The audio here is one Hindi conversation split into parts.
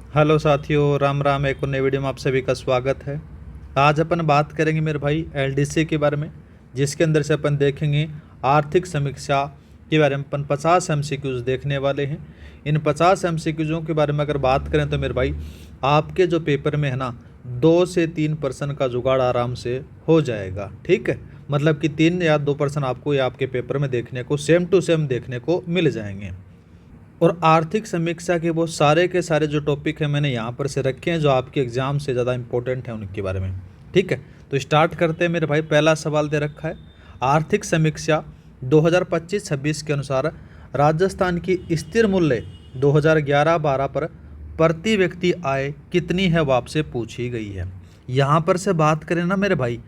हेलो साथियों, राम राम। एक और नई वीडियो में आप सभी का स्वागत है। आज अपन बात करेंगे मेरे भाई एलडीसी के बारे में, जिसके अंदर से अपन देखेंगे आर्थिक समीक्षा के बारे में। अपन 50 एमसीक्यूज देखने वाले हैं। इन 50 एमसीक्यूज़ों के बारे में अगर बात करें तो मेरे भाई आपके जो पेपर में है ना 2 से 3% का जुगाड़ आराम से हो जाएगा। ठीक है, मतलब कि 3 या 2% आपको ये आपके पेपर में देखने को सेम टू सेम देखने को मिल जाएंगे। और आर्थिक समीक्षा के वो सारे के सारे जो टॉपिक हैं मैंने यहाँ पर से रखे हैं, जो आपके एग्जाम से ज़्यादा इंपॉर्टेंट हैं उनके बारे में। ठीक है, तो स्टार्ट करते हैं मेरे भाई। पहला सवाल दे रखा है, आर्थिक समीक्षा 2025-26 के अनुसार राजस्थान की स्थिर मूल्य 2011-12 पर प्रति व्यक्ति आय कितनी है, वो आपसे पूछी गई है। यहाँ पर से बात करें ना मेरे भाई,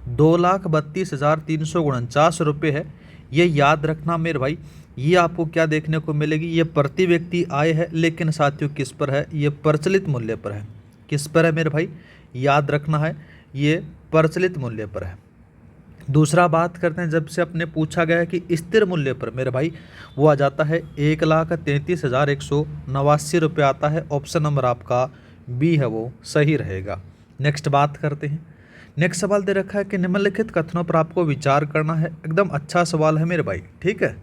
2,32,349 रुपये है। ये याद रखना मेरे भाई, ये आपको क्या देखने को मिलेगी, ये प्रति व्यक्ति आय है, लेकिन साथियों किस पर है, ये प्रचलित मूल्य पर है। किस पर है मेरे भाई, याद रखना है, ये प्रचलित मूल्य पर है। दूसरा बात करते हैं, जब से अपने पूछा गया है कि स्थिर मूल्य पर मेरे भाई, वो आ जाता है 1,33,189 रुपये आता है। ऑप्शन नंबर आपका बी है, वो सही रहेगा। नेक्स्ट बात करते हैं। नेक्स्ट सवाल दे रखा है कि निम्नलिखित कथनों पर आपको विचार करना है। एकदम अच्छा सवाल है मेरे भाई। ठीक है,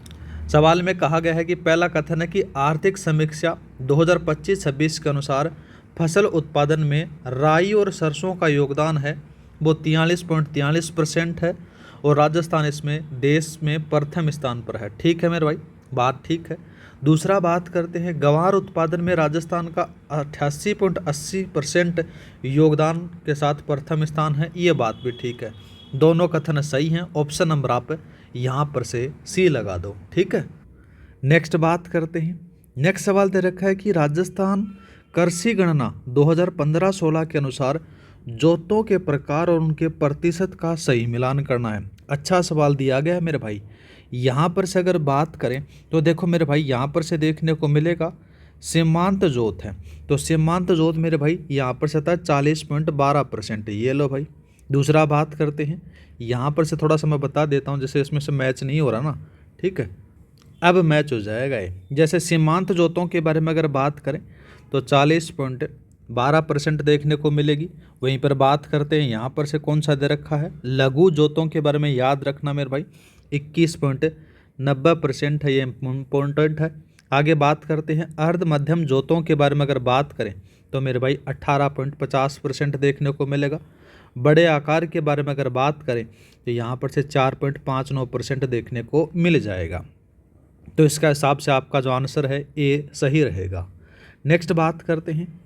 सवाल में कहा गया है कि पहला कथन है कि आर्थिक समीक्षा 2025-26 के अनुसार फसल उत्पादन में राई और सरसों का योगदान है वो 43.43% है, और राजस्थान इसमें देश में प्रथम स्थान पर है। ठीक है मेरे भाई, बात ठीक है। दूसरा बात करते हैं, गंवार उत्पादन में राजस्थान का 88.80% योगदान के साथ प्रथम स्थान है। ये बात भी ठीक है, दोनों कथन सही हैं। ऑप्शन नंबर आप यहाँ पर से सी लगा दो। ठीक है, नेक्स्ट बात करते हैं। नेक्स्ट सवाल दे रखा है कि राजस्थान कृषि गणना 2015-16 के अनुसार जोतों के प्रकार और उनके प्रतिशत का सही मिलान करना है। अच्छा सवाल दिया गया है मेरे भाई। यहाँ पर से अगर बात करें तो देखो मेरे भाई, यहाँ पर से देखने को मिलेगा सीमांत जोत है, तो सीमांत जोत मेरे भाई यहाँ पर से आता है 40.12%। ये लो भाई। दूसरा बात करते हैं, यहाँ पर से थोड़ा सा मैं बता देता हूँ, जैसे इसमें से मैच नहीं हो रहा ना। ठीक है, अब मैच हो जाएगा ये। जैसे सीमांत जोतों के बारे में अगर बात करें तो 40.12% देखने को मिलेगी। वहीं पर बात करते हैं, यहाँ पर से कौन सा दे रखा है, लघु जोतों के बारे में याद रखना मेरे भाई, 21.90% है। ये इम्पोर्टेंट है। आगे बात करते हैं, अर्ध मध्यम जोतों के बारे में अगर बात करें तो मेरे भाई 18.50% देखने को मिलेगा। बड़े आकार के बारे में अगर बात करें तो यहाँ पर से 4.59% देखने को मिल जाएगा। तो इसका हिसाब से आपका जो आंसर है ए सही रहेगा। नेक्स्ट बात करते हैं,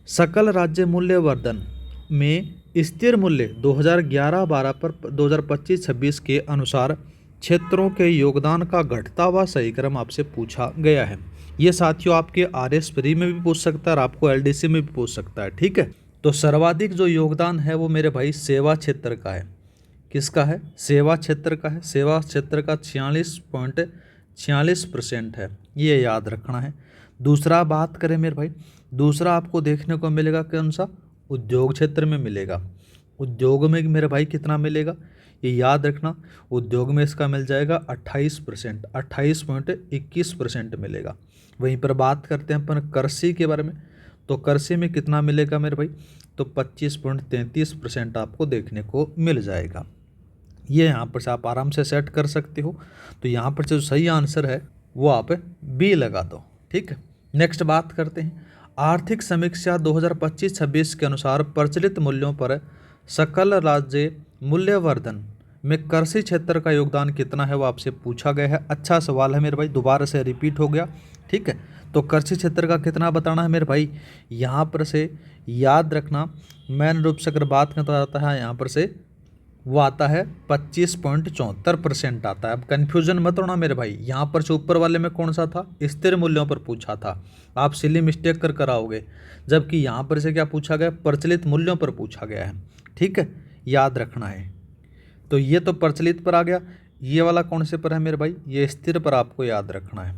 सकल राज्य मूल्यवर्धन में स्थिर मूल्य 2011-12 पर 2025-26 के अनुसार क्षेत्रों के योगदान का घटता हुआ सही क्रम आपसे पूछा गया है। ये साथियों आपके आरएस प्री में भी पूछ सकता है और आपको एलडीसी में भी पूछ सकता है। ठीक है, तो सर्वाधिक जो योगदान है वो मेरे भाई सेवा क्षेत्र का है। किसका है, सेवा क्षेत्र का है। सेवा क्षेत्र का 46.46% है, ये याद रखना है। दूसरा बात करें मेरे भाई, दूसरा आपको देखने को मिलेगा कौन सा, उद्योग क्षेत्र में मिलेगा। उद्योग में मेरे भाई कितना मिलेगा, ये याद रखना, उद्योग में इसका मिल जाएगा 28%, 28.21% मिलेगा। वहीं पर बात करते हैं अपन कृषि के बारे में, तो कृषि में कितना मिलेगा मेरे भाई, तो 25.33% आपको देखने को मिल जाएगा। ये यहाँ पर से आप आराम से सेट कर सकते हो। तो यहाँ पर से जो सही आंसर है वो आप बी लगा दो। ठीक है, नेक्स्ट बात करते हैं, आर्थिक समीक्षा 2025-26 के अनुसार प्रचलित मूल्यों पर सकल राज्य मूल्यवर्धन में कृषि क्षेत्र का योगदान कितना है, वो आपसे पूछा गया है। अच्छा सवाल है मेरे भाई, दोबारा से रिपीट हो गया। ठीक है, तो कृषि क्षेत्र का कितना बताना है मेरे भाई, यहाँ पर से याद रखना, मैन रूप से अगर बात करें तो आता है यहाँ पर से वो आता है 25.74% आता है। अब कन्फ्यूजन मत होना मेरे भाई, यहाँ पर से ऊपर वाले में कौन सा था, स्थिर मूल्यों पर पूछा था, आप सिली मिस्टेक कर कराओगे, जबकि यहाँ पर से क्या पूछा गया, प्रचलित मूल्यों पर पूछा गया है। ठीक है, याद रखना है। तो ये तो प्रचलित पर आ गया, ये वाला कौन से पर है मेरे भाई, ये स्थिर पर आपको याद रखना है।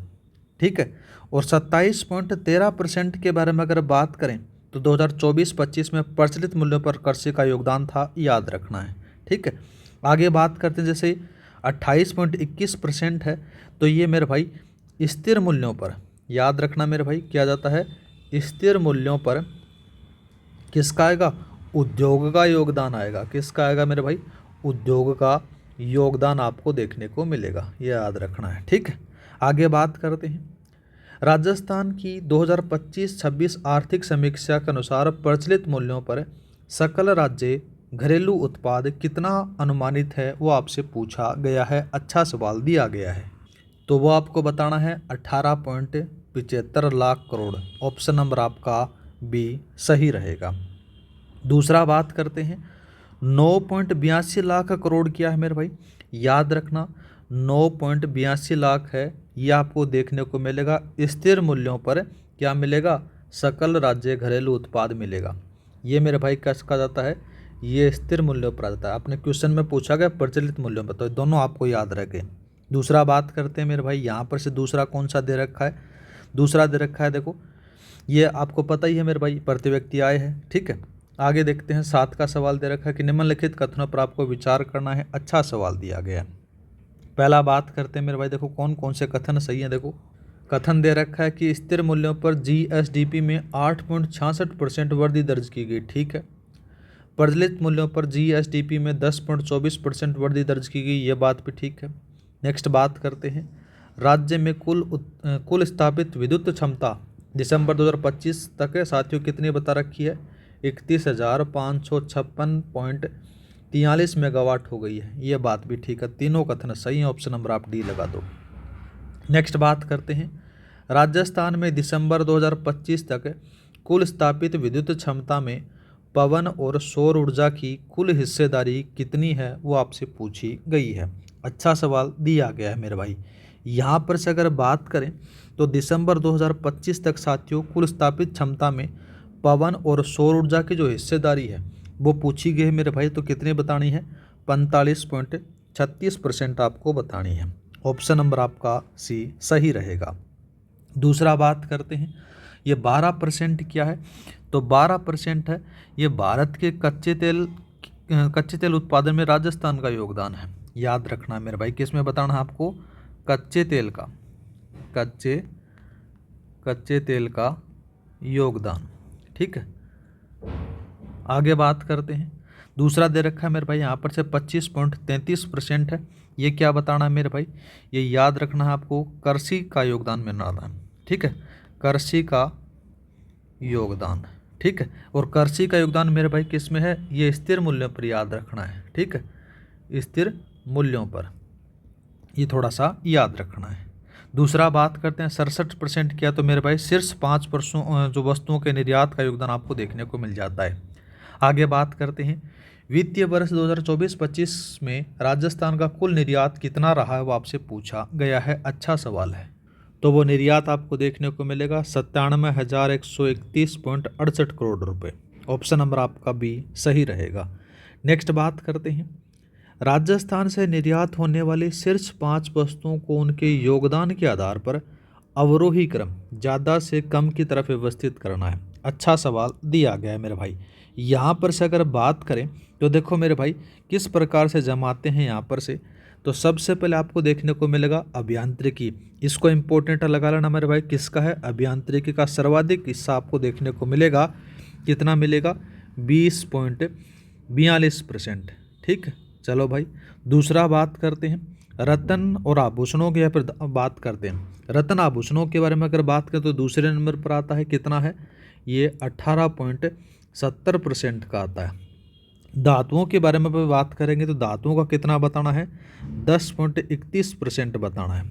ठीक है, और 27.13% के बारे में अगर बात करें तो 2024-25 में प्रचलित मूल्यों पर कृषि का योगदान था, याद रखना है। ठीक है, आगे बात करते हैं, जैसे 28.21% है, तो ये मेरे भाई स्थिर मूल्यों पर याद रखना मेरे भाई क्या जाता है, स्थिर मूल्यों पर किसका आएगा, उद्योग का योगदान आएगा। किसका आएगा मेरे भाई, उद्योग का योगदान आपको देखने को मिलेगा, ये याद रखना है। ठीक है, आगे बात करते हैं। राजस्थान की 2025-26 आर्थिक समीक्षा के अनुसार प्रचलित मूल्यों पर सकल राज्य घरेलू उत्पाद कितना अनुमानित है, वो आपसे पूछा गया है। अच्छा सवाल दिया गया है, तो वो आपको बताना है 18.75 लाख करोड़। ऑप्शन नंबर आपका बी सही रहेगा। दूसरा बात करते हैं, 9.82 लाख करोड़ क्या है मेरे भाई, याद रखना 9.82 लाख है, ये आपको देखने को मिलेगा। स्थिर मूल्यों पर क्या मिलेगा, सकल राज्य घरेलू उत्पाद मिलेगा। ये मेरे भाई क्या कहा जाता है, ये स्थिर मूल्यों पर आ जाता है। अपने क्वेश्चन में पूछा गया प्रचलित मूल्यों पर, तो दोनों आपको याद रखें। दूसरा बात करते हैं मेरे भाई, यहाँ पर से दूसरा कौन सा दे रखा है, दूसरा दे रखा है देखो, ये आपको पता ही है मेरे भाई, प्रति व्यक्ति आय है। ठीक है, आगे देखते हैं। 7 का सवाल दे रखा है कि निम्नलिखित कथनों पर आपको विचार करना है। अच्छा सवाल दिया गया है। पहला बात करते हैं मेरे भाई, देखो कौन कौन से कथन सही हैं। देखो कथन दे रखा है कि स्थिर मूल्यों पर जीएसडीपी में 8.66% वृद्धि दर्ज की गई। ठीक है, प्रचलित मूल्यों पर जीएसडीपी में 10.24% वृद्धि दर्ज की गई, ये बात भी ठीक है। नेक्स्ट बात करते हैं, राज्य में कुल स्थापित विद्युत क्षमता दिसंबर 2025 तक है साथियों कितनी बता रखी है, 31,556.43 मेगावाट हो गई है, ये बात भी ठीक है। तीनों कथन सही है, ऑप्शन नंबर आप डी लगा दो। नेक्स्ट बात करते हैं, राजस्थान में दिसंबर 2025 तक कुल स्थापित विद्युत क्षमता में पवन और सौर ऊर्जा की कुल हिस्सेदारी कितनी है, वो आपसे पूछी गई है। अच्छा सवाल दिया गया है मेरे भाई। यहाँ पर से अगर बात करें तो दिसंबर 2025 तक साथियों कुल स्थापित क्षमता में पवन और सौर ऊर्जा की जो हिस्सेदारी है वो पूछी गई है मेरे भाई। तो कितनी बतानी है, 45.36% आपको बतानी है। ऑप्शन नंबर आपका सी सही रहेगा। दूसरा बात करते हैं, ये 12% क्या है, तो 12% है ये भारत के कच्चे तेल उत्पादन में राजस्थान का योगदान है। याद रखना मेरे भाई, किस में बताना है आपको, कच्चे तेल का योगदान। ठीक है, आगे बात करते हैं। दूसरा दे रखा है मेरे भाई यहाँ पर से 25.33% है, ये क्या बताना है मेरे भाई, ये याद रखना है आपको, कृषि का योगदान में डालना है। ठीक है, कृषि का योगदान। ठीक है, और कृषि का योगदान मेरे भाई किस में है, ये स्थिर मूल्यों पर याद रखना है। ठीक है, स्थिर मूल्यों पर, ये थोड़ा सा याद रखना है। दूसरा बात करते हैं 67% किया, तो मेरे भाई शीर्ष 5% जो वस्तुओं के निर्यात का योगदान आपको देखने को मिल जाता है। आगे बात करते हैं, वित्तीय वर्ष 2024-25 में राजस्थान का कुल निर्यात कितना रहा है, वो आपसे पूछा गया है। अच्छा सवाल है, तो वो निर्यात आपको देखने को मिलेगा 97,131.68 करोड़ रुपए। ऑप्शन नंबर आपका बी सही रहेगा। नेक्स्ट बात करते हैं, राजस्थान से निर्यात होने वाली शीर्ष 5 वस्तुओं को उनके योगदान के आधार पर अवरोही क्रम ज़्यादा से कम की तरफ व्यवस्थित करना है। अच्छा सवाल दिया गया है मेरे भाई। यहाँ पर से अगर बात करें तो देखो मेरे भाई किस प्रकार से जमाते हैं यहाँ पर से, तो सबसे पहले आपको देखने को मिलेगा अभियांत्रिकी, इसको इम्पोर्टेंट लगा लेना मेरे भाई, किसका है, अभियांत्रिकी का सर्वाधिक हिस्सा आपको देखने को मिलेगा। कितना मिलेगा, 20.42%। ठीक है, चलो भाई दूसरा बात करते हैं, रत्न और आभूषणों के पर बात करते हैं। रत्न आभूषणों के बारे में अगर बात करें तो दूसरे नंबर पर आता है, कितना है, ये 18.70% का आता है। धातुओं के बारे में बात करेंगे तो धातुओं का कितना बताना है, 10.31% बताना है।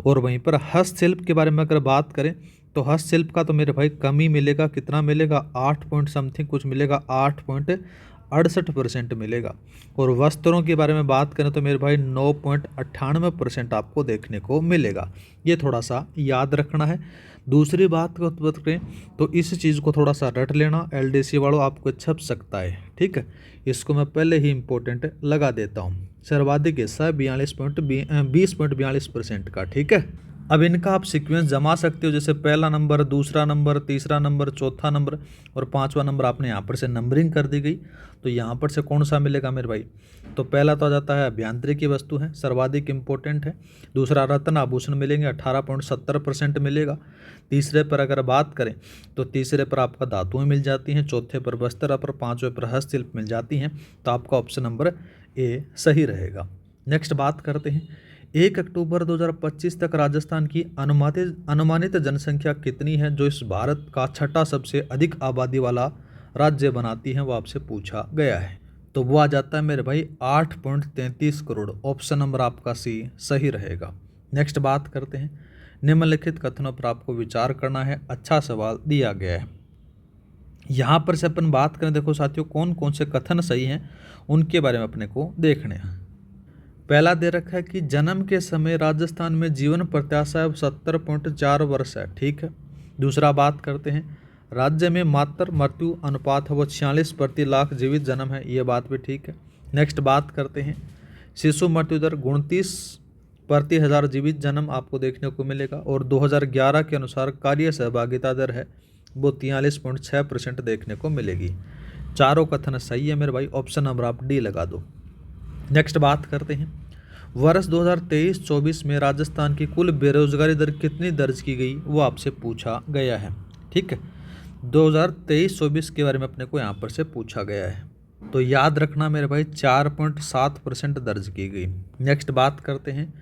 और वहीं पर हस्तशिल्प के बारे में अगर बात करें तो हस्तशिल्प का तो मेरे भाई कम ही मिलेगा, कितना मिलेगा, 8 पॉइंट समथिंग कुछ मिलेगा, 8.68% मिलेगा। और वस्त्रों के बारे में बात करें तो मेरे भाई 9.98% आपको देखने को मिलेगा। ये थोड़ा सा याद रखना है। दूसरी बात को बात करें तो इस चीज़ को थोड़ा सा रट लेना, एलडीसी वालों आपको छप सकता है। ठीक है, इसको मैं पहले ही इम्पोर्टेंट लगा देता हूँ। सर्वाधिक हिस्सा है 20.42% का। ठीक है, अब इनका आप सीक्वेंस जमा सकते हो, जैसे पहला नंबर, दूसरा नंबर, तीसरा नंबर, चौथा नंबर और पांचवा नंबर आपने यहाँ पर से नंबरिंग कर दी गई। तो यहाँ पर से कौन सा मिलेगा मेरे भाई? तो पहला तो आ जाता है अभियांत्रिकी वस्तु है, सर्वाधिक इंपॉर्टेंट है। दूसरा रत्न आभूषण मिलेंगे, 18.70% मिलेगा। तीसरे पर अगर बात करें तो तीसरे पर आपका धातुएं मिल जाती हैं, चौथे पर वस्त्र पर, पाँचवें पर हस्तशिल्प मिल जाती हैं। तो आपका ऑप्शन नंबर ए सही रहेगा। नेक्स्ट बात करते हैं, 1 अक्टूबर 2025 तक राजस्थान की अनुमानित जनसंख्या कितनी है, जो इस भारत का छठा सबसे अधिक आबादी वाला राज्य बनाती है, वो आपसे पूछा गया है। तो वो आ जाता है मेरे भाई 8.33 करोड़। ऑप्शन नंबर आपका सी सही रहेगा। नेक्स्ट बात करते हैं, निम्नलिखित कथनों पर आपको विचार करना है। अच्छा सवाल दिया गया है। यहाँ पर से अपन बात करें, देखो साथियों, कौन कौन से कथन सही हैं उनके बारे में अपने को देखने हैं। पहला दे रखा है कि जन्म के समय राजस्थान में जीवन प्रत्याशा 70.4 वर्ष है, ठीक है। दूसरा बात करते हैं, राज्य में मातृ मृत्यु अनुपात है वो 46 प्रति लाख जीवित जन्म है, ये बात भी ठीक है। नेक्स्ट बात करते हैं, शिशु मृत्यु दर 29 प्रति हजार जीवित जन्म आपको देखने को मिलेगा। और 2011 के अनुसार कार्य सहभागिता दर है वो 43.6% देखने को मिलेगी। चारों कथन सही है मेरे भाई, ऑप्शन नंबर आप डी लगा दो। नेक्स्ट बात करते हैं, वर्ष 2023-24 में राजस्थान की कुल बेरोजगारी दर कितनी दर्ज की गई, वो आपसे पूछा गया है, ठीक है। 2023-24 के बारे में अपने को यहाँ पर से पूछा गया है, तो याद रखना मेरे भाई 4.7% दर्ज की गई। नेक्स्ट बात करते हैं,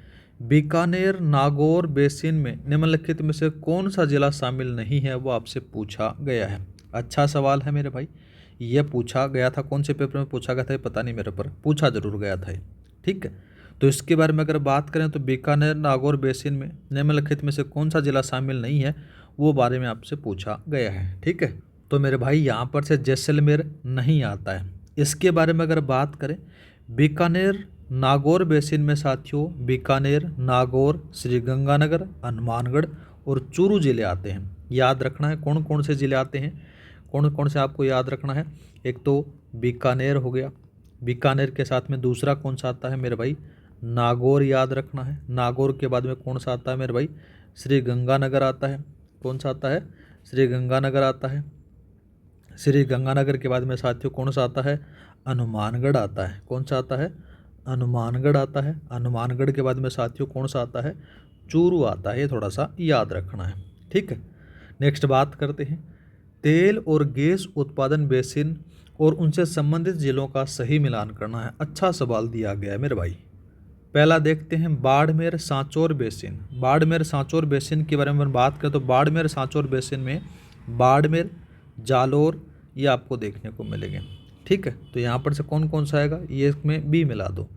बीकानेर नागौर बेसिन में निम्नलिखित में से कौन सा जिला शामिल नहीं है, वो आपसे पूछा गया है। अच्छा सवाल है मेरे भाई, ये पूछा गया था, कौन से पेपर में पूछा गया था ये पता नहीं, मेरे पर पूछा जरूर गया था, ठीक है। तो इसके बारे में अगर बात करें तो बीकानेर नागौर बेसिन में निम्नलिखित में से कौन सा जिला शामिल नहीं है, वो बारे में आपसे पूछा गया है, ठीक है। तो मेरे भाई यहाँ पर से जैसलमेर नहीं आता है। इसके बारे में अगर बात करें, बीकानेर नागौर बेसिन में साथियों बीकानेर, नागौर, श्रीगंगानगर, हनुमानगढ़ और चूरू जिले आते हैं। याद रखना है कौन कौन से जिले आते हैं, कौन कौन से आपको याद रखना है। एक तो बीकानेर हो गया, बीकानेर के साथ में दूसरा कौन सा आता है मेरे भाई, नागौर याद रखना है। नागौर के बाद में कौन सा आता है मेरे भाई, श्रीगंगानगर आता है। कौन सा आता है, श्रीगंगानगर आता है। श्रीगंगानगर के बाद में साथियों कौन सा आता है, हनुमानगढ़ आता है। कौन सा आता है, हनुमानगढ़ आता है। हनुमानगढ़ के बाद में साथियों कौन सा आता है, चूरू आता है। ये थोड़ा सा याद रखना है, ठीक है। नेक्स्ट बात करते हैं, तेल और गैस उत्पादन बेसिन और उनसे संबंधित जिलों का सही मिलान करना है। अच्छा सवाल दिया गया है मेरे भाई। पहला देखते हैं, बाड़मेर सांचौर बेसिन। बाड़मेर सांचौर बेसिन के बारे में बात करें तो बाड़मेर सांचौर बेसिन में बाड़मेर, जालोर ये आपको देखने को मिलेंगे, ठीक है। तो यहाँ पर से कौन कौन सा आएगा, ये इसमें बी मिला दो।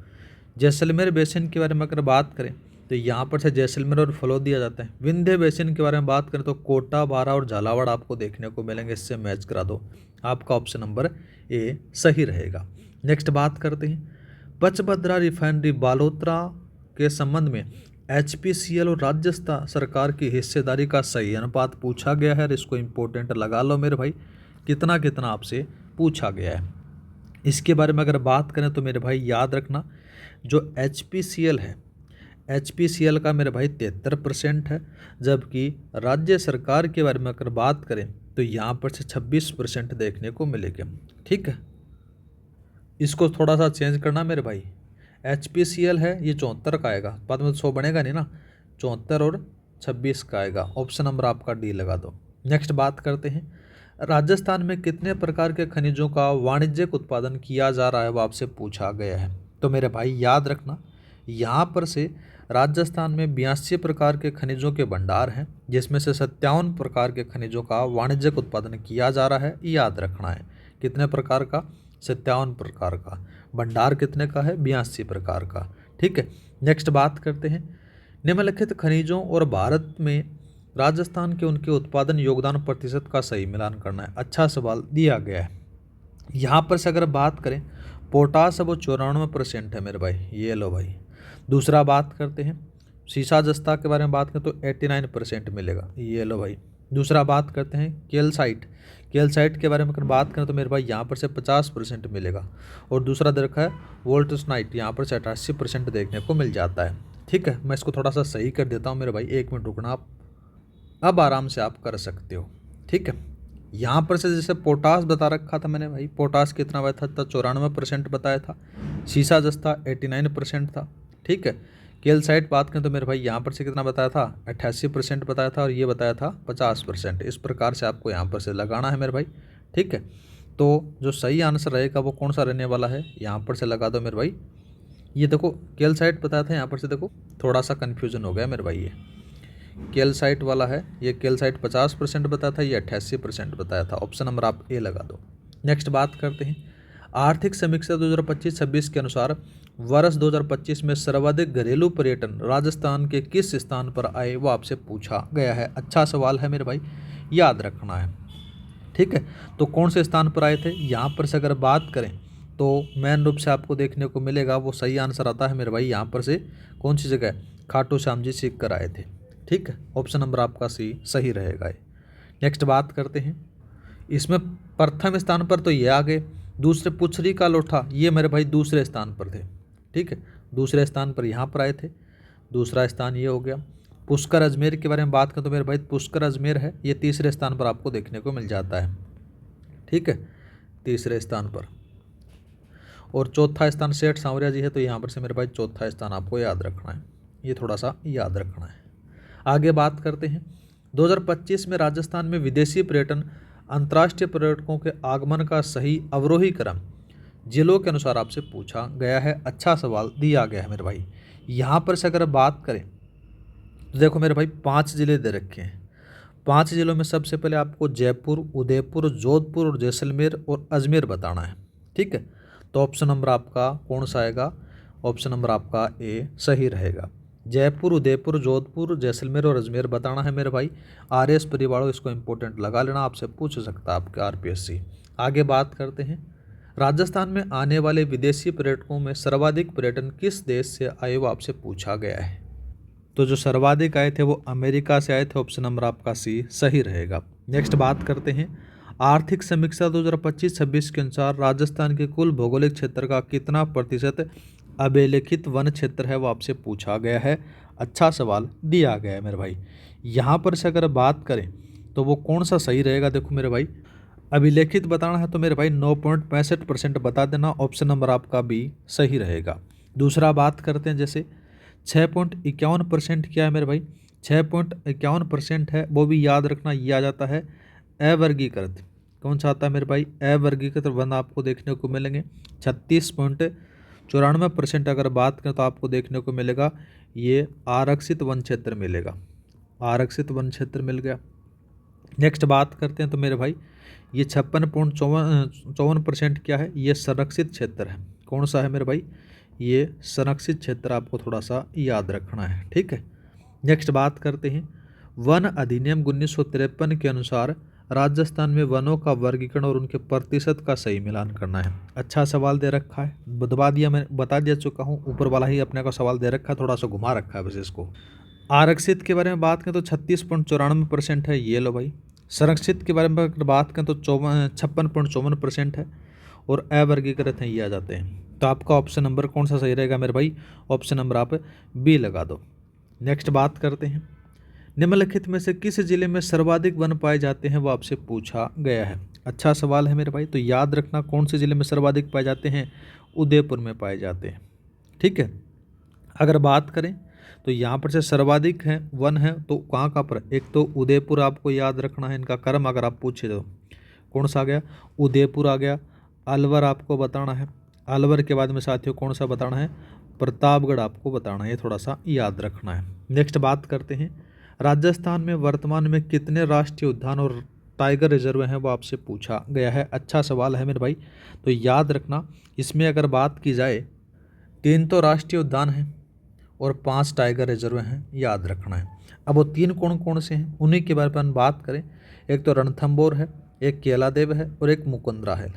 जैसलमेर बेसिन के बारे में अगर बात करें तो यहाँ पर से जैसलमेर और फलो दिया जाता है। विंध्य बेसिन के बारे में बात करें तो कोटा, बारा और झालावाड़ आपको देखने को मिलेंगे, इससे मैच करा दो। आपका ऑप्शन नंबर ए सही रहेगा। नेक्स्ट बात करते हैं, पचभद्रा रिफाइनरी बालोतरा के संबंध में HPCL और राज्य सरकार की हिस्सेदारी का सही अनुपात पूछा गया है। इसको इंपॉर्टेंट लगा लो मेरे भाई, कितना कितना आपसे पूछा गया है। इसके बारे में अगर बात करें तो मेरे भाई याद रखना, जो HPCL है, HPCL का मेरे भाई 73% है, जबकि राज्य सरकार के बारे में अगर बात करें तो यहाँ पर से 26% देखने को मिलेगा, ठीक है। इसको थोड़ा सा चेंज करना मेरे भाई, HPCL है ये 74 का आएगा, बाद में 100 बनेगा नहीं ना, 74 और 26 का आएगा। ऑप्शन नंबर आपका डी लगा दो। नेक्स्ट बात करते हैं, राजस्थान में कितने प्रकार के खनिजों का वाणिज्यिक उत्पादन किया जा रहा है, वो आपसे पूछा गया है। तो मेरे भाई याद रखना, यहाँ पर से राजस्थान में 82 प्रकार के खनिजों के भंडार हैं, जिसमें से 57 प्रकार के खनिजों का वाणिज्यिक उत्पादन किया जा रहा है। याद रखना है कितने प्रकार का, 57 प्रकार का। भंडार कितने का है, 82 प्रकार का, ठीक है। नेक्स्ट बात करते हैं, निम्नलिखित खनिजों और भारत में राजस्थान के उनके उत्पादन योगदान प्रतिशत का सही मिलान करना है। अच्छा सवाल दिया गया है। यहाँ पर से अगर बात करें, पोटास है वो 94% है मेरे भाई, ये लो भाई। दूसरा बात करते हैं, सीसा जस्ता के बारे में बात करें तो 89% मिलेगा, ये लो भाई। दूसरा बात करते हैं कैल्साइट, कैल्साइट के बारे में अगर बात करें तो मेरे भाई यहाँ पर से 50% मिलेगा। और दूसरा दे रखा है वोल्टसनाइट, यहाँ पर से 88% देखने को मिल जाता है। ठीक है, मैं इसको थोड़ा सा सही कर देता हूँ मेरे भाई, 1 मिनट रुकना आप। अब आराम से आप कर सकते हो। ठीक है, यहाँ पर से जैसे पोटास बता रखा था मैंने भाई, पोटास कितना बताया था, 94% बताया था। सीसा जस्ता 89% था। ठीक है, कैल्साइट बात करें तो मेरे भाई यहाँ पर से कितना बताया था, 88% बताया था, और ये बताया था 50%। इस प्रकार से आपको यहाँ पर से लगाना है मेरे भाई। ठीक है, तो जो सही आंसर रहेगा वो कौन सा रहने वाला है, यहाँ पर से लगा दो मेरे भाई। ये देखो कैल्साइट बताया था, यहाँ पर से देखो थोड़ा सा कन्फ्यूजन हो गया मेरे भाई, ये कैल्साइट वाला है, ये कैल्साइट 50% बताया था, ये 88% बताया था। ऑप्शन नंबर आप ए लगा दो। नेक्स्ट बात करते हैं, आर्थिक समीक्षा 2025-26 के अनुसार वर्ष 2025 में सर्वाधिक घरेलू पर्यटन राजस्थान के किस स्थान पर आए, वो आपसे पूछा गया है। अच्छा सवाल है मेरे भाई, याद रखना है। ठीक है, तो कौन से स्थान पर आए थे, यहाँ पर से अगर बात करें तो मेन रूप से आपको देखने को मिलेगा वो सही आंसर आता है मेरे भाई, यहाँ पर से कौन सी जगह, खाटू श्याम जी सीख कर आए थे। ठीक है, ऑप्शन नंबर आपका सी सही रहेगा ये। नेक्स्ट बात करते हैं, इसमें प्रथम स्थान पर तो ये आ गए, दूसरे पुछरी का लोठा ये मेरे भाई दूसरे स्थान पर थे। ठीक है, दूसरे स्थान पर यहाँ पर आए थे, दूसरा स्थान ये हो गया। पुष्कर अजमेर के बारे में बात करें तो मेरे भाई पुष्कर अजमेर है, ये तीसरे स्थान पर आपको देखने को मिल जाता है। ठीक है, तीसरे स्थान पर। और चौथा स्थान सेठ सांवरिया जी है, तो यहाँ पर से मेरे भाई चौथा स्थान आपको याद रखना है, ये थोड़ा सा याद रखना है। आगे बात करते हैं, 2025 में राजस्थान में विदेशी पर्यटन अंतर्राष्ट्रीय पर्यटकों के आगमन का सही अवरोही क्रम जिलों के अनुसार आपसे पूछा गया है। अच्छा सवाल दिया गया है मेरे भाई। यहाँ पर से अगर बात करें तो देखो मेरे भाई 5 जिले दे रखे हैं। 5 जिलों में सबसे पहले आपको जयपुर, उदयपुर, जोधपुर और जैसलमेर और अजमेर बताना है। ठीक है, तो ऑप्शन नंबर आपका कौन सा आएगा, ऑप्शन नंबर आपका ए सही रहेगा। जयपुर, उदयपुर, जोधपुर, जैसलमेर और अजमेर बताना है मेरे भाई। RS परिवारों इसको इंपॉर्टेंट लगा लेना, आपसे पूछ सकता है आपका RPSC। आगे बात करते हैं, राजस्थान में आने वाले विदेशी पर्यटकों में सर्वाधिक पर्यटन किस देश से आए, वो आपसे पूछा गया है। तो जो सर्वाधिक आए थे वो अमेरिका से आए थे, ऑप्शन नंबर आपका सी सही रहेगा। नेक्स्ट बात करते हैं, आर्थिक समीक्षा 2025-26 के अनुसार राजस्थान के कुल भौगोलिक क्षेत्र का कितना प्रतिशत अभिलेखित वन क्षेत्र है, वो आपसे पूछा गया है। अच्छा सवाल दिया गया है मेरे भाई। यहाँ पर से अगर बात करें तो वो कौन सा सही रहेगा, देखो मेरे भाई अभिलेखित बताना है तो मेरे भाई 9.65% बता देना, ऑप्शन नंबर आपका बी सही रहेगा। दूसरा बात करते हैं, जैसे 6.51% क्या है मेरे भाई, 6.51% है, वो भी याद रखना, ये आ जाता है अवर्गीकृत। कौन सा आता है मेरे भाई, अवर्गीकृत वन आपको देखने को मिलेंगे। 36.94% अगर बात करें तो आपको देखने को मिलेगा ये आरक्षित वन क्षेत्र मिलेगा, आरक्षित वन क्षेत्र मिल गया। नेक्स्ट बात करते हैं तो मेरे भाई ये 56.54% क्या है, ये संरक्षित क्षेत्र है। कौन सा है मेरे भाई, ये संरक्षित क्षेत्र आपको थोड़ा सा याद रखना है। ठीक है, नेक्स्ट बात करते हैं, वन अधिनियम 1953 के अनुसार राजस्थान में वनों का वर्गीकरण और उनके प्रतिशत का सही मिलान करना है। अच्छा सवाल दे रखा है, मैं बता दिया चुका हूँ, ऊपर वाला ही अपने को सवाल दे रखा है, थोड़ा सा घुमा रखा है बस इसको। आरक्षित के बारे में बात करें तो 36.94% है, ये लो भाई। संरक्षित के बारे में बात करें तो 56.54% है, और अवर्गीकृत हैं ये आ जाते हैं। तो आपका ऑप्शन नंबर कौन सा सही रहेगा मेरे भाई, ऑप्शन नंबर आप बी लगा दो। नेक्स्ट बात करते हैं, निम्नलिखित में से किस जिले में सर्वाधिक वन पाए जाते हैं, वो आपसे पूछा गया है। अच्छा सवाल है मेरे भाई, तो याद रखना कौन से जिले में सर्वाधिक पाए जाते हैं, उदयपुर में पाए जाते हैं। ठीक है, अगर बात करें तो यहाँ पर से सर्वाधिक हैं वन है तो कहाँ कहाँ पर, एक तो उदयपुर आपको याद रखना है, इनका क्रम अगर आप पूछे तो कौन सा आ गया, उदयपुर आ गया। अलवर आपको बताना है, अलवर के बाद में साथियों कौन सा बताना है, प्रतापगढ़ आपको बताना है, ये थोड़ा सा याद रखना है। नेक्स्ट बात करते हैं, राजस्थान में वर्तमान में कितने राष्ट्रीय उद्यान और टाइगर रिजर्व हैं, वो आपसे पूछा गया है। अच्छा सवाल है मेरे भाई, तो याद रखना इसमें अगर बात की जाए 3 तो राष्ट्रीय उद्यान हैं और 5 टाइगर रिजर्व हैं, याद रखना है। अब वो 3 कौन कौन से हैं, उन्हीं के बारे में हम बात करें, एक तो रणथंबोर है, एक केलादेव है और एक मुकुंदरा है।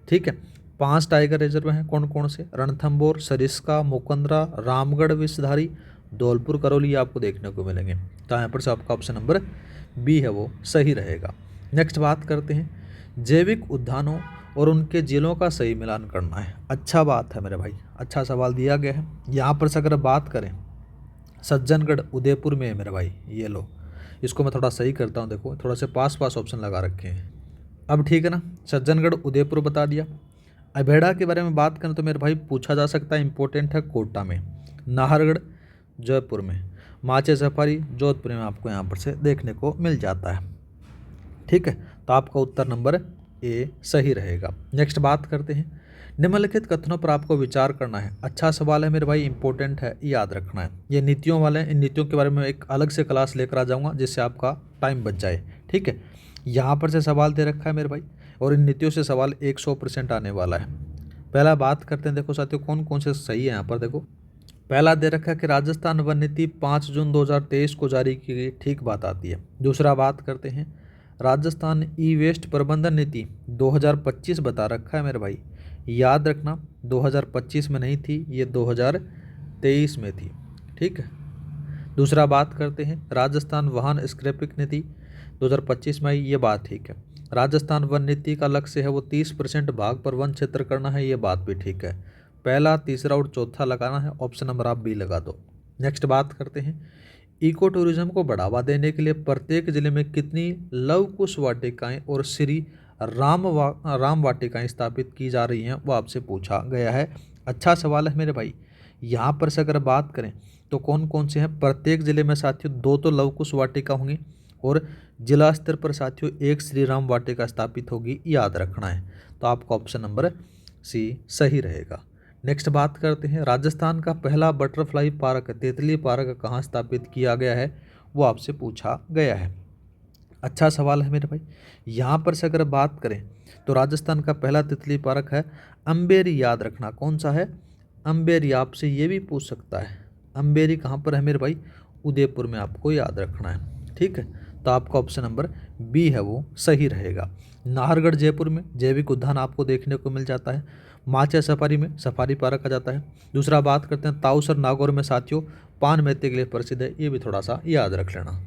ठीक है, 5 टाइगर रिजर्व हैं, कौन कौन से, रणथंबोर, सरिस्का, मुकुंदरा, रामगढ़ विषधारी, धौलपुर करौली आपको देखने को मिलेंगे। तो यहाँ पर से आपका ऑप्शन नंबर बी है वो सही रहेगा। नेक्स्ट बात करते हैं, जैविक उद्यानों और उनके जिलों का सही मिलान करना है। अच्छा बात है मेरे भाई, अच्छा सवाल दिया गया है। यहाँ पर से अगर बात करें सज्जनगढ़ उदयपुर में है मेरे भाई, ये लो। इसको मैं थोड़ा सही करता हूँ, देखो थोड़ा से पास पास ऑप्शन लगा रखे हैं। अब ठीक है ना, सज्जनगढ़ उदयपुर बता दिया। अभेड़ा के बारे में बात करें तो मेरे भाई पूछा जा सकता है, इंपॉर्टेंट है, कोटा में। नाहरगढ़ जयपुर में। माचे सफारी जोधपुर में आपको यहाँ पर से देखने को मिल जाता है। ठीक है, तो आपका उत्तर नंबर ए सही रहेगा। नेक्स्ट बात करते हैं, निम्नलिखित कथनों पर आपको विचार करना है। अच्छा सवाल है मेरे भाई, इंपॉर्टेंट है, याद रखना है। ये नीतियों वाले हैं, इन नीतियों के बारे में एक अलग से क्लास लेकर आ जाऊंगा जिससे आपका टाइम बच जाए। ठीक है, यहाँ पर से सवाल दे रखा है मेरे भाई, और इन नीतियों से सवाल 100% आने वाला है। पहला बात करते हैं, देखो साथियों कौन कौन से सही है यहाँ पर। देखो पहला दे रखा है कि राजस्थान वन नीति 5 जून 2023 को जारी की गई, ठीक बात आती है। दूसरा बात करते हैं, राजस्थान ई वेस्ट प्रबंधन नीति 2025 बता रखा है मेरे भाई, याद रखना 2025 में नहीं थी, ये 2023 में थी। ठीक है, दूसरा बात करते हैं, राजस्थान वाहन स्क्रैपिंग नीति 2025 में आई, ये बात ठीक है। राजस्थान वन नीति का लक्ष्य है वो 30% भाग पर वन क्षेत्र करना है, ये बात भी ठीक है। पहला, तीसरा और चौथा लगाना है, ऑप्शन नंबर आप बी लगा दो। नेक्स्ट बात करते हैं, इको टूरिज्म को बढ़ावा देने के लिए प्रत्येक जिले में कितनी लव कुश वाटिकाएं और श्री राम वाटिकाएं स्थापित की जा रही हैं, वो आपसे पूछा गया है। अच्छा सवाल है मेरे भाई। यहाँ पर से अगर बात करें तो कौन कौन से हैं, प्रत्येक जिले में साथियों 2 तो लव कुश वाटिका होंगी, और जिला स्तर पर साथियों 1 श्री राम वाटिका स्थापित होगी, याद रखना है। तो आपका ऑप्शन नंबर सी सही रहेगा। नेक्स्ट बात करते हैं, राजस्थान का पहला बटरफ्लाई पार्क तितली पार्क कहाँ स्थापित किया गया है, वो आपसे पूछा गया है। अच्छा सवाल है मेरे भाई। यहाँ पर से अगर बात करें तो राजस्थान का पहला तितली पार्क है अम्बेरी, याद रखना कौन सा है, अम्बेरी। आपसे ये भी पूछ सकता है, अम्बेरी कहाँ पर है मेरे भाई, उदयपुर में, आपको याद रखना है। ठीक है, तो आपका ऑप्शन नंबर बी है वो सही रहेगा। नाहरगढ़ जयपुर में जैविक उद्यान आपको देखने को मिल जाता है। माचा सफारी में सफारी पार्क आ जाता है। दूसरा बात करते हैं, ताऊसर नागौर में साथियों पान मेहते के लिए प्रसिद्ध है, ये भी थोड़ा सा याद रख लेना।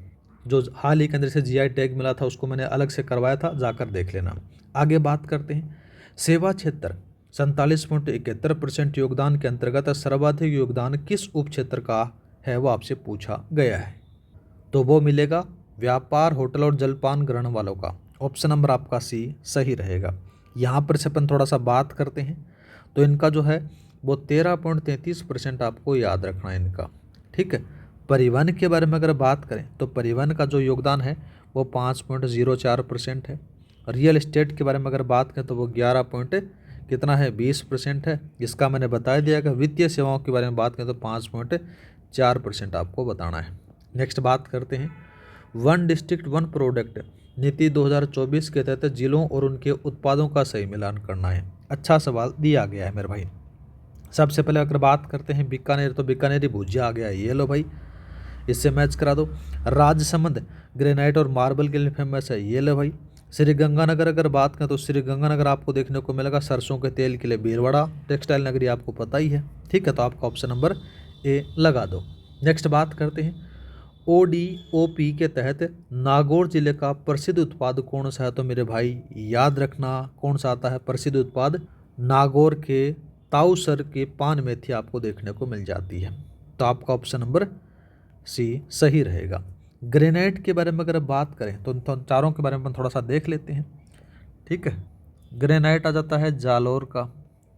जो हाल ही के अंदर से जीआई टैग मिला था उसको मैंने अलग से करवाया था, जाकर देख लेना। आगे बात करते हैं, सेवा क्षेत्र 47.71% योगदान के अंतर्गत सर्वाधिक योगदान किस उप क्षेत्र का है, वो आपसे पूछा गया है। तो वो मिलेगा व्यापार, होटल और जलपान ग्रहण वालों का। ऑप्शन नंबर आपका सी सही रहेगा। यहाँ पर से अपन थोड़ा सा बात करते हैं, तो इनका जो है वो 13.33% आपको याद रखना है इनका। ठीक है, परिवहन के बारे में अगर बात करें तो परिवहन का जो योगदान है वो 5.04% है। रियल एस्टेट के बारे में अगर बात करें तो वो 11 पॉइंट कितना है 20% है। इसका मैंने बता दिया कि वित्तीय सेवाओं के बारे में बात करें तो 5.4% आपको बताना है। नेक्स्ट बात करते हैं, वन डिस्ट्रिक्ट वन प्रोडक्ट नीति 2024 के तहत जिलों और उनके उत्पादों का सही मिलान करना है। अच्छा सवाल दिया गया है मेरे भाई। सबसे पहले अगर बात करते हैं बीकानेर, तो बीकानेरी भुजिया आ गया है, ये लो भाई, इससे मैच करा दो। राजसमंद ग्रेनाइट और मार्बल के लिए फेमस है, ये लो भाई। श्री गंगानगर अगर बात करें तो श्री गंगानगर आपको देखने को मिलेगा सरसों के तेल के लिए भीलवाड़ा टेक्सटाइल नगरी, आपको पता ही है। ठीक है, तो आपका ऑप्शन नंबर ए लगा दो। नेक्स्ट बात करते हैं, ODOP के तहत नागौर जिले का प्रसिद्ध उत्पाद कौन सा है, तो मेरे भाई याद रखना कौन सा आता है प्रसिद्ध उत्पाद, नागौर के ताऊसर के पान मेथी आपको देखने को मिल जाती है। तो आपका ऑप्शन नंबर सी सही रहेगा। ग्रेनाइट के बारे में अगर बात करें तो चारों के बारे में थोड़ा सा देख लेते हैं। ठीक है, ग्रेनाइट आ जाता है जालौर का,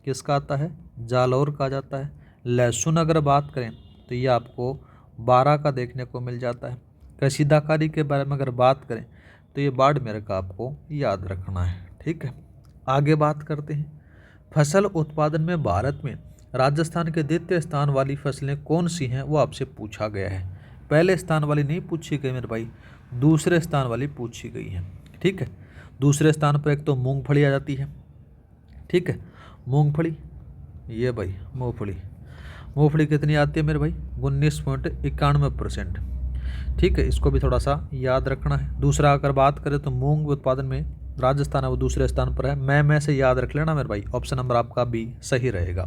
किसका आता है, जालौर का आ जाता है। लहसुन अगर बात करें तो ये आपको 12 का देखने को मिल जाता है। कशीदाकारी के बारे में अगर बात करें तो ये बाड़मेर का आपको याद रखना है। ठीक है, आगे बात करते हैं, फसल उत्पादन में भारत में राजस्थान के द्वितीय स्थान वाली फसलें कौन सी हैं, वो आपसे पूछा गया है। पहले स्थान वाली नहीं पूछी गई मेरे भाई, दूसरे स्थान वाली पूछी गई है। ठीक है, दूसरे स्थान पर एक तो मूंगफली आ जाती है। ठीक है, मूंगफली, ये भाई मूंगफली, मूंगफली कितनी आती है मेरे भाई, 19.91%। ठीक है, इसको भी थोड़ा सा याद रखना है। दूसरा अगर बात करें तो मूंग उत्पादन में राजस्थान है वो दूसरे स्थान पर है, मैं से याद रख लेना मेरे भाई, ऑप्शन नंबर आपका बी सही रहेगा।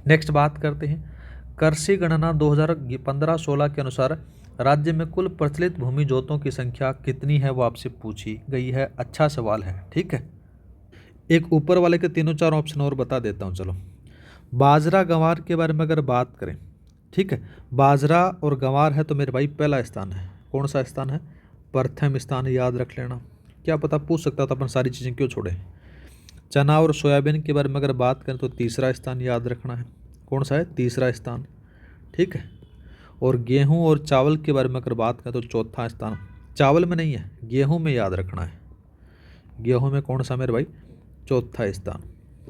नेक्स्ट बात करते हैं, कृषि गणना 2015-16 के अनुसार राज्य में कुल प्रचलित भूमि जोतों की संख्या कितनी है, वो आपसे पूछी गई है। अच्छा सवाल है। ठीक है, एक ऊपर वाले के तीनों चार ऑप्शन और बता देता हूँ। चलो, बाजरा गंवार के बारे में अगर बात करें ठीक है। बाजरा और गंवार है तो मेरे भाई पहला स्थान है। कौन सा स्थान है? प्रथम स्थान, याद रख लेना। क्या पता पूछ सकता था, अपन सारी चीज़ें क्यों छोड़े। चना और सोयाबीन के बारे में अगर बात करें तो तीसरा स्थान याद रखना है। कौन सा है? तीसरा स्थान। ठीक है। और गेहूं और चावल के बारे में अगर बात करें तो चौथा स्थान। चावल में नहीं है, गेहूं में याद रखना है। गेहूं में कौन सा मेरे भाई? चौथा स्थान।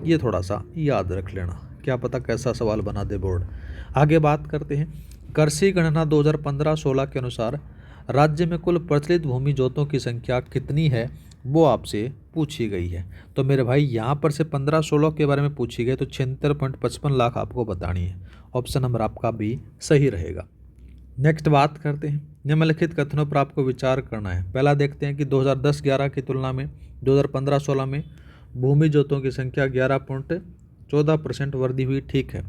ये थोड़ा सा याद रख लेना, क्या पता कैसा सवाल बना दे बोर्ड। आगे बात करते हैं। कृषि गणना 2015-16 के अनुसार राज्य में कुल प्रचलित भूमि जोतों की संख्या कितनी है, वो आपसे पूछी गई है। तो मेरे भाई यहाँ पर से 15-16 के बारे में पूछी गई तो 76.55 लाख आपको बतानी है। ऑप्शन नंबर आपका बी सही रहेगा। नेक्स्ट बात करते हैं। निम्नलिखित कथनों पर आपको विचार करना है। पहला देखते हैं कि 2010-11 की तुलना में 2015-16 में भूमि जोतों की संख्या 11.14% वृद्धि हुई। ठीक है।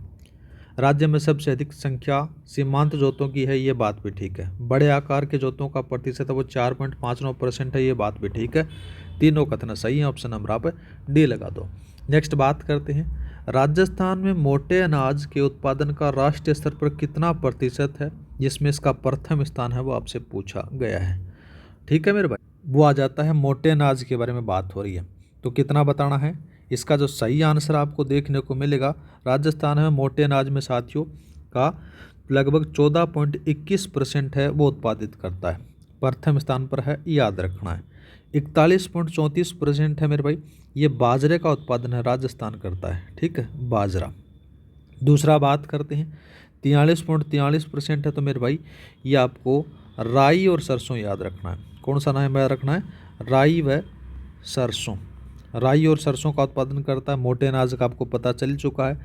राज्य में सबसे अधिक संख्या सीमांत जोतों की है, ये बात भी ठीक है। बड़े आकार के जोतों का प्रतिशत है वो 4.59% है, ये बात भी ठीक है। तीनों कथन सही है। ऑप्शन नंबर आप डी लगा दो। नेक्स्ट बात करते हैं। राजस्थान में मोटे अनाज के उत्पादन का राष्ट्रीय स्तर पर कितना प्रतिशत है, जिसमें इसका प्रथम स्थान है, वो आपसे पूछा गया है। ठीक है मेरे भाई, वो आ जाता है मोटे अनाज के बारे में बात हो रही है तो कितना बताना है। इसका जो सही आंसर आपको देखने को मिलेगा, राजस्थान में मोटे अनाज में साथियों का लगभग 14.21% है वो उत्पादित करता है। प्रथम स्थान पर है, याद रखना है। 41.34% है मेरे भाई, ये बाजरे का उत्पादन है, राजस्थान करता है। ठीक है, बाजरा। दूसरा बात करते हैं। 43.43% है तो मेरे भाई ये आपको राई और सरसों याद रखना है। कौन सा नाम याद रखना है? राई व सरसों। राई और सरसों का उत्पादन करता है। मोटे अनाज का आपको पता चल चुका है।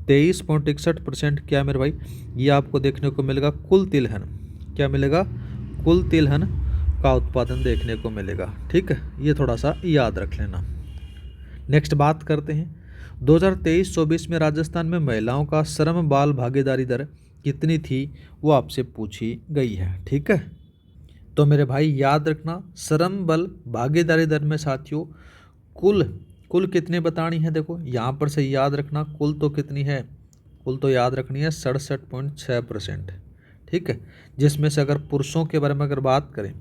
23.61% क्या मेरे भाई? ये आपको देखने को मिलेगा कुल तिलहन। क्या मिलेगा? कुल तिलहन का उत्पादन देखने को मिलेगा। ठीक है, ये थोड़ा सा याद रख लेना। नेक्स्ट बात करते हैं। 2023-24 में राजस्थान में महिलाओं का श्रम बाल भागीदारी दर कितनी थी, वो आपसे पूछी गई है। ठीक है, तो मेरे भाई याद रखना, श्रम बल भागीदारी दर में साथियों कुल कुल कितने बतानी है। देखो यहाँ पर से याद रखना कुल तो कितनी है, कुल तो याद रखनी है 67.6%। ठीक है, जिसमें से अगर पुरुषों के बारे में अगर बात करें,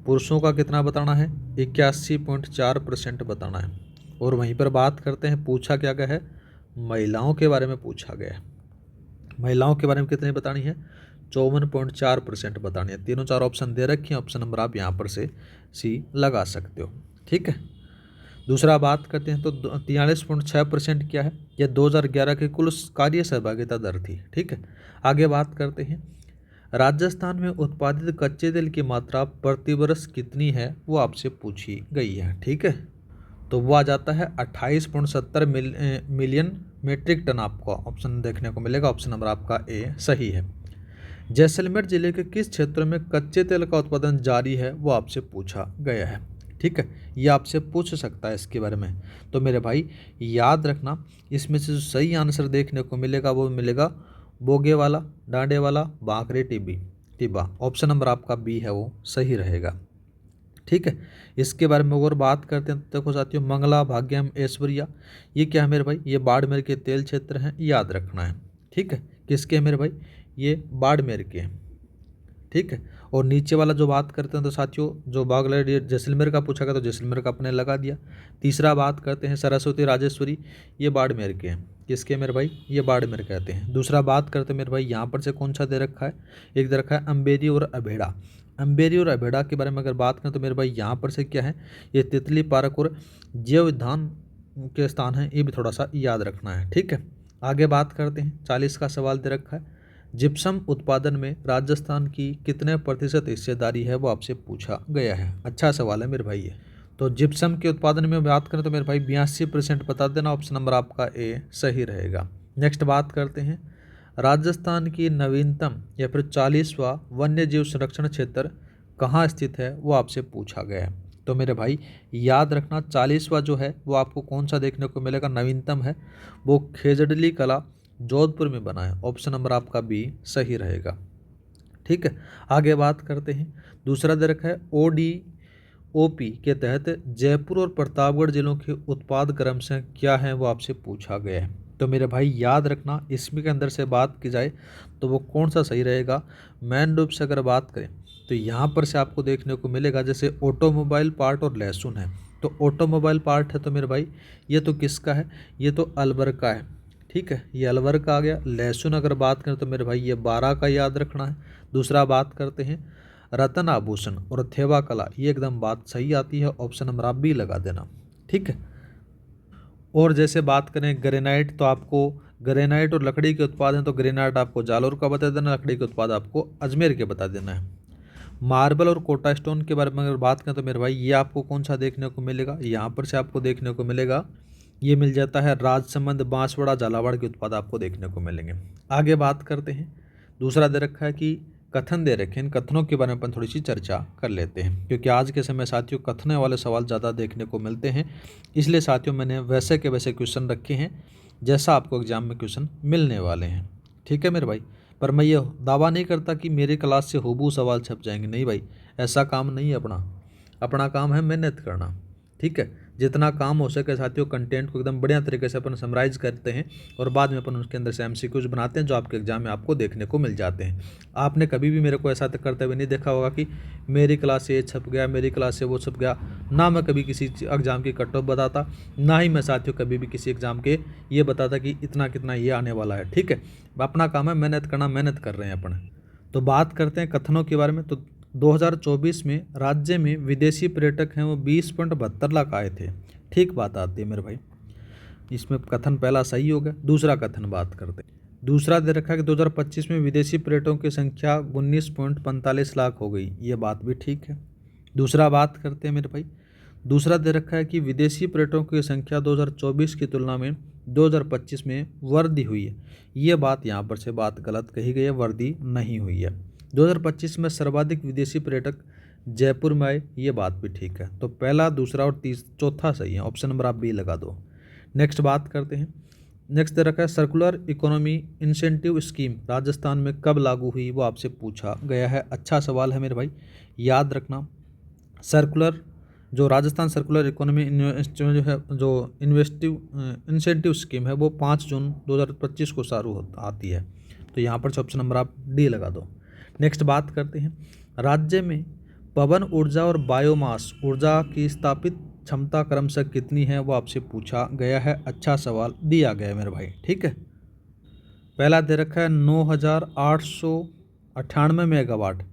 पुरुषों का कितना बताना है? 81.4% बताना है। और वहीं पर बात करते हैं, पूछा क्या गया है? महिलाओं के बारे में पूछा गया है। महिलाओं के बारे में कितनी बतानी है? 54.4% बतानी है। तीनों चार ऑप्शन दे रखे हैं, ऑप्शन नंबर आप यहाँ पर से सी लगा सकते हो। ठीक है, दूसरा बात करते हैं तो 43.6% क्या है? यह 2011 की कुल कार्य सहभागिता दर थी। ठीक है, आगे बात करते हैं। राजस्थान में उत्पादित कच्चे तेल की मात्रा प्रति वर्ष कितनी है, वो आपसे पूछी गई है। ठीक है, तो वो आ जाता है 28.70 मिलियन मीट्रिक टन। आपको ऑप्शन देखने को मिलेगा, ऑप्शन नंबर आपका ए सही है। जैसलमेर जिले के किस क्षेत्र में कच्चे तेल का उत्पादन जारी है, वो आपसे पूछा गया है। ठीक है, ये आपसे पूछ सकता है इसके बारे में। तो मेरे भाई याद रखना, इसमें से जो सही आंसर देखने को मिलेगा वो मिलेगा बोगे वाला, डांडे वाला, बांकरे, टिब्बा। ऑप्शन नंबर आपका बी है वो सही रहेगा। ठीक है, इसके बारे में अगर बात करते हैं तो देखो साथियों, मंगला, भाग्यम, ऐश्वर्या, ये क्या है मेरे भाई? ये बाड़मेर के तेल क्षेत्र हैं, याद रखना है। ठीक है, किसके हैं मेरे भाई? ये बाड़मेर के हैं। ठीक है, और नीचे वाला जो बात करते हैं तो साथियों जो बागलहेड़ जैसलमेर का पूछा गया तो जैसलमेर का अपने लगा दिया। तीसरा बात करते हैं सरस्वती, राजेश्वरी, ये बाड़मेर के हैं। किसके मेरे भाई? ये बाड़मेर कहते हैं। दूसरा बात करते हैं मेरे भाई, यहाँ पर से कौन सा दे रखा है? एक दे रखा है अम्बेरी और अभेड़ा। अम्बेरी और अभेड़ा के बारे में अगर बात करें तो मेरे भाई यहाँ पर से क्या है? ये तितली पार्क और जैव विधान के स्थान हैं, ये भी थोड़ा सा याद रखना है। ठीक है, आगे बात करते हैं। 40 का सवाल दे रखा है। जिप्सम उत्पादन में राजस्थान की कितने प्रतिशत हिस्सेदारी है, वो आपसे पूछा गया है। अच्छा सवाल है मेरे भाई ये। तो जिप्सम के उत्पादन में बात करें तो मेरे भाई 82% बता देना, ऑप्शन नंबर आपका ए सही रहेगा। नेक्स्ट बात करते हैं। राजस्थान की नवीनतम या फिर 40वां वन्य जीव संरक्षण क्षेत्र कहाँ स्थित है, वो आपसे पूछा गया है। तो मेरे भाई याद रखना, 40वां जो है वो आपको कौन सा देखने को मिलेगा? नवीनतम है वो खेजड़ली कला, जोधपुर में बना है। ऑप्शन नंबर आपका बी सही रहेगा। ठीक है, आगे बात करते हैं। दूसरा दे रखा है ODOP के तहत जयपुर और प्रतापगढ़ जिलों के उत्पाद क्रम से क्या है, वो आपसे पूछा गया है। तो मेरे भाई याद रखना, इसमें के अंदर से बात की जाए तो वो कौन सा सही रहेगा। मेन रूप से अगर बात करें तो यहाँ पर से आपको देखने को मिलेगा जैसे ऑटोमोबाइल पार्ट और लहसुन है। तो ऑटोमोबाइल पार्ट है तो मेरे भाई ये तो किसका है, ये तो अलवर का है। ठीक है, ये अलवर का आ गया। लहसुन अगर बात करें तो मेरे भाई ये 12 का याद रखना है। दूसरा बात करते हैं रतन आभूषण और थेवा कला, ये एकदम बात सही आती है, ऑप्शन नंबर आप भी लगा देना। ठीक है, और जैसे बात करें ग्रेनाइट, तो आपको ग्रेनाइट और लकड़ी के उत्पाद हैं तो ग्रेनाइट आपको जालोर का बता देना, लकड़ी के उत्पाद आपको अजमेर के बता देना है। मार्बल और कोटा स्टोन के बारे में अगर बात करें तो मेरे भाई ये आपको कौन सा देखने को मिलेगा, यहाँ पर से आपको देखने को मिलेगा, ये मिल जाता है राजसमंद, बांसवाड़ा, झालावाड़ के उत्पाद आपको देखने को मिलेंगे। आगे बात करते हैं, दूसरा दे रखा है कि कथन दे रखे हैं, इन कथनों के बारे में अपन थोड़ी सी चर्चा कर लेते हैं, क्योंकि आज के समय साथियों कथने वाले सवाल ज़्यादा देखने को मिलते हैं। इसलिए साथियों मैंने वैसे के वैसे क्वेश्चन रखे हैं जैसा आपको एग्जाम में क्वेश्चन मिलने वाले हैं। ठीक है मेरे भाई, पर मैं ये दावा नहीं करता कि मेरी क्लास से हूबहू सवाल छप जाएंगे, नहीं भाई, ऐसा काम नहीं है अपना। अपना काम है मेहनत करना। ठीक है, जितना काम हो सके साथियों कंटेंट को एकदम बढ़िया तरीके से अपन समराइज करते हैं और बाद में अपन उसके अंदर से एमसीक्यूज बनाते हैं जो आपके एग्जाम में आपको देखने को मिल जाते हैं। आपने कभी भी मेरे को ऐसा करते हुए नहीं देखा होगा कि मेरी क्लास से ये छप गया, मेरी क्लास से वो छप गया। ना मैं कभी किसी एग्जाम की कट ऑफ बताता, ना ही मैं साथियों कभी भी किसी एग्जाम के ये बताता कि इतना कितना ये आने वाला है। ठीक है, अपना काम है मेहनत करना, मेहनत कर रहे हैं अपन। तो बात करते हैं कथनों के बारे में। तो 2024 में राज्य में विदेशी पर्यटक हैं वो 20.72 लाख आए थे। ठीक बात आती है मेरे भाई, इसमें कथन पहला सही हो गया। दूसरा कथन बात करते हैं, दूसरा दे रखा है कि 2025 में विदेशी पर्यटकों की संख्या 19.45 लाख हो गई, ये बात भी ठीक है। दूसरा बात करते हैं मेरे भाई, दूसरा दे रखा है कि विदेशी पर्यटकों की संख्या 2024 की तुलना में 2025 में वृद्धि हुई है, ये बात यहाँ पर से बात गलत कही गई है, वृद्धि नहीं हुई है। 2025 में सर्वाधिक विदेशी पर्यटक जयपुर में आए, ये बात भी ठीक है। तो पहला, दूसरा और चौथा सही है, ऑप्शन नंबर आप बी लगा दो। नेक्स्ट बात करते हैं, नेक्स्ट दे रखा है circular economy incentive scheme Rajasthan में कब लागू हुई, वो आपसे पूछा गया है। अच्छा सवाल है मेरे भाई, याद रखना। सर्कुलर जो राजस्थान सर्कुलर इकोनॉमी जो है, जो इंसेंटिव स्कीम है, वो 5 जून 2025 को चालू आती है। तो यहाँ पर ऑप्शन नंबर आप डी लगा दो। नेक्स्ट बात करते हैं, राज्य में पवन ऊर्जा और बायोमास ऊर्जा की स्थापित क्षमता क्रमशः कितनी है, वो आपसे पूछा गया है। अच्छा सवाल दिया गया है मेरे भाई। ठीक है, पहला दे रखा है 9,898 मेगावाट,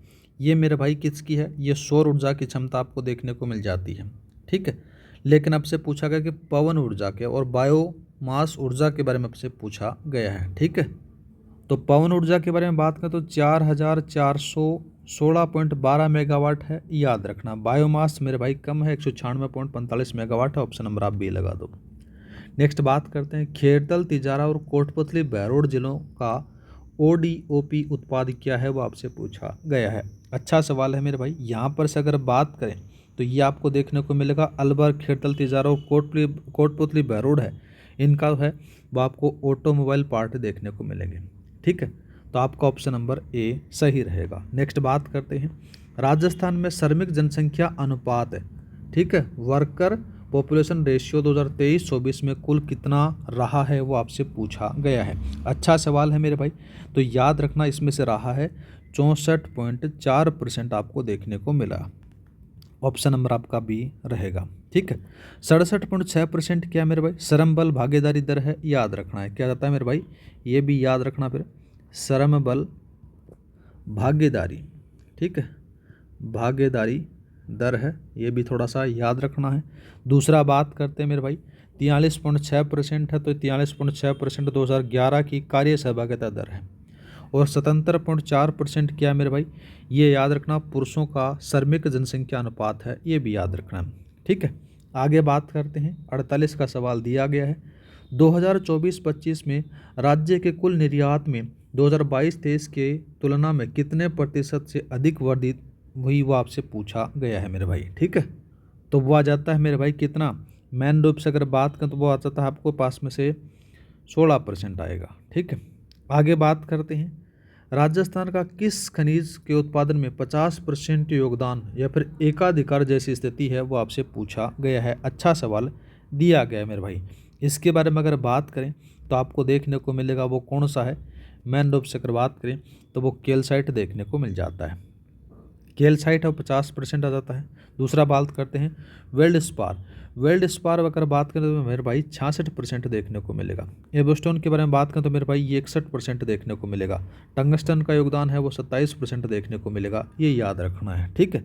ये मेरे भाई किसकी है, ये सौर ऊर्जा की क्षमता आपको देखने को मिल जाती है। ठीक है, लेकिन आपसे पूछा गया कि पवन ऊर्जा के और बायोमास ऊर्जा के बारे में आपसे पूछा गया है। ठीक है, तो पवन ऊर्जा के बारे में बात करें तो 4,416.12 मेगावाट है, याद रखना। बायोमास मेरे भाई कम है, 196.45 मेगावाट है, ऑप्शन नंबर आप बी लगा दो। नेक्स्ट बात करते हैं, खेरतल, तिजारा और कोटपुतली बहरोड जिलों का ODOP उत्पाद क्या है, वो आपसे पूछा गया है। अच्छा सवाल है मेरे भाई, यहाँ पर से अगर बात करें तो ये आपको देखने को मिलेगा अलवर, खेरतल, तिजारा और कोटपुतली बहरोड है, इनका है वो आपको ऑटोमोबाइल पार्ट देखने को मिलेंगे। ठीक है, तो आपका ऑप्शन नंबर ए सही रहेगा। नेक्स्ट बात करते हैं, राजस्थान में श्रमिक जनसंख्या अनुपात है, ठीक है, वर्कर पॉपुलेशन रेशियो 2023-24 में कुल कितना रहा है, वो आपसे पूछा गया है। अच्छा सवाल है मेरे भाई, तो याद रखना इसमें से रहा है 64.4% आपको देखने को मिला, ऑप्शन नंबर आपका बी रहेगा। ठीक है, 67.6% क्या मेरे भाई श्रम बल भागीदारी दर है, याद रखना है। क्या जाता है मेरे भाई, ये भी याद रखना फिर, श्रम बल भागीदारी, ठीक है, भागीदारी दर है, ये भी थोड़ा सा याद रखना है। दूसरा बात करते हैं मेरे भाई, 43.6% है, तो 43.6% 2011 की कार्य सहभागिता दर है। और 77.4% क्या है मेरे भाई, ये याद रखना पुरुषों का श्रमिक जनसंख्या अनुपात है, ये भी याद रखना। ठीक है, आगे बात करते हैं, 48 का सवाल दिया गया है, 2024-25 में राज्य के कुल निर्यात में 2022-23 के तुलना में कितने प्रतिशत से अधिक वृद्धि हुई, वो आपसे पूछा गया है मेरे भाई। ठीक है, तो वो आ जाता है मेरे भाई कितना, मेन रूप से अगर बात करें तो वो आ जाता है आपको पास में से 16% आएगा। ठीक है, आगे बात करते हैं, राजस्थान का किस खनिज के उत्पादन में 50% योगदान या फिर एकाधिकार जैसी स्थिति है, वो आपसे पूछा गया है। अच्छा सवाल दिया गया है मेरे भाई। इसके बारे में अगर बात करें तो आपको देखने को मिलेगा वो कौन सा है। मेन रूप से अगर बात करें तो वो कैल्साइट देखने को मिल जाता है। कैल्साइट और 50% आ जाता है। दूसरा बात करते हैं वेल्डस्पार। वेल्डस्पार अगर बात करें तो मेरे भाई 66% देखने को मिलेगा। एबोस्टोन के बारे में बात करें तो मेरे भाई ये 61% देखने को मिलेगा। टंगस्टन का योगदान है वो 27% देखने को मिलेगा, ये याद रखना है, ठीक है।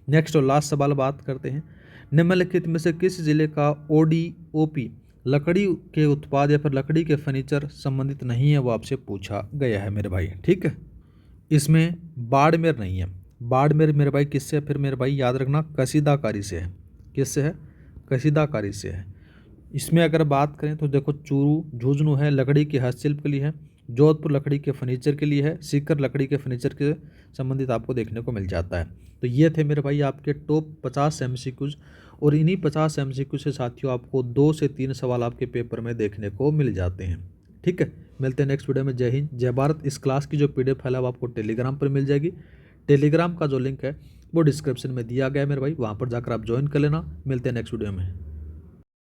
नेक्स्ट और लास्ट सवाल बात करते हैं, निम्नलिखित में से किस जिले का ODOP लकड़ी के उत्पाद या फिर लकड़ी के फर्नीचर संबंधित नहीं है, वो आपसे पूछा गया है मेरे भाई, ठीक है। इसमें बाड़मेर नहीं है। बाड़मेर मेरे भाई किससे है, फिर मेरे भाई याद रखना कसीदाकारी से है। किससे है? कसीदाकारी से है। इसमें अगर बात करें तो देखो चूरू झुंझुनू है लकड़ी के हस्तशिल्प के लिए है, जोधपुर लकड़ी के फर्नीचर के लिए है, सीकर लकड़ी के फर्नीचर के संबंधित आपको देखने को मिल जाता है। तो ये थे मेरे भाई आपके टॉप 50 MCQs, और इन्हीं 50 MCQ से साथियों आपको 2 से 3 सवाल आपके पेपर में देखने को मिल जाते हैं, ठीक है। मिलते हैं नेक्स्ट वीडियो में। जय हिंद जय भारत। इस क्लास की जो PDF फाइल है वो आपको टेलीग्राम पर मिल जाएगी। टेलीग्राम का जो लिंक है वो डिस्क्रिप्शन में दिया गया है मेरे भाई, वहाँ पर जाकर आप ज्वाइन कर लेना। मिलते हैं नेक्स्ट वीडियो में।